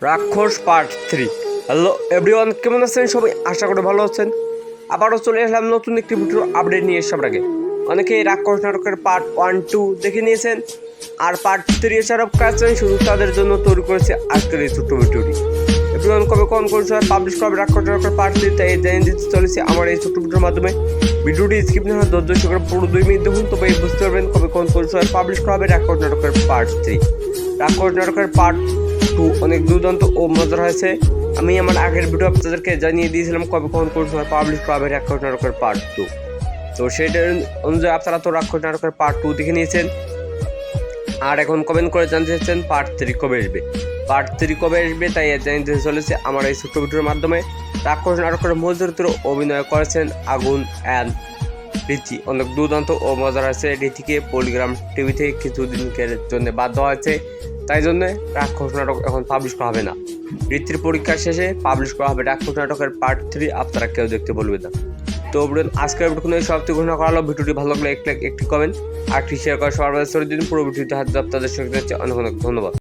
রাক্ষস part 3। Hello everyone, কেমন আছেন সবাই? আশা করি ভালো আছেন। আবারও চলে এলাম নতুন একটি ভিডিও আপডেট নিয়ে। সবার আগে অনেকে রাক্ষস নাটকের পার্ট 1-2 দেখে নিয়েছেন, আর পার্ট 3 এছাড়াও কাছেন, শুধু তাদের জন্য তৈরি করেছে আজকের এই ছোট্ট ভিডিওটি। এভরিওয়ান, কবে কোন সময় পাবলিশ করবে রাক্ষস নাটকের পার্ট 3 তাই জানিয়ে দিতে চলেছে আমার এই ছোট্ট ভিডিওর মাধ্যমে। ভিডিওটি স্কিপ না হয় ধৈর্য সহকারে পুরো 2 মিনিট দেখুন, তবে বুঝতে পারবেন কবে কোন সময় পাবলিশ করা হবে রাক্ষস নাটকের পার্ট 3। রাক্ষস নাটকের পার্ট 2 অনেক দুর্দান্ত ও মজার হয়েছে। আমি আমার আগের ভিডিও আপনাদেরকে জানিয়ে দিয়েছিলাম কবে কোন সময় পাবলিশ করা হবে রাক্ষস নাটকের পার্ট 2। তো সেটা অনুযায়ী আপনারা তো রাক্ষস নাটকের পার্ট 2 দেখে নিয়েছেন, আর এখন কমেন্ট করে জানতে চাচ্ছেন পার্ট 3 কবে আসবে। পার্ট 3 কবে আসবে তাই জানিয়ে দিতে চলেছে আমার এই ছোট্ট ভিডিওর মাধ্যমে। রাক্ষস নাটকের মূল চরিত্রে অভিনয় করেছেন আগুন অ্যান্ড রীতি। অনেক দুর্দান্ত ও মজার আছে। রীতিকে পলিগ্রাম টিভিতে কিছুদিনের জন্য বাদ দেওয়া হয়েছে, তাই জন্য রাক্ষস নাটক এখন পাবলিশ করা হবে না। রীতির পরীক্ষা শেষে পাবলিশ করা হবে রাক্ষস নাটকের পার্ট 3। আপনারা কেউ দেখতে বলবেন না। তো আজকের ভিডিও সবটি ঘোষণা করা হলো। ভিডিওটি ভালো লাগলে একটি কমেন্ট আর একটি শেয়ার করে সবার মাঝে ছড়িয়ে দিন। পুরো ভিডিওতে হাত আপনাদের সঙ্গে অনেক অনেক ধন্যবাদ।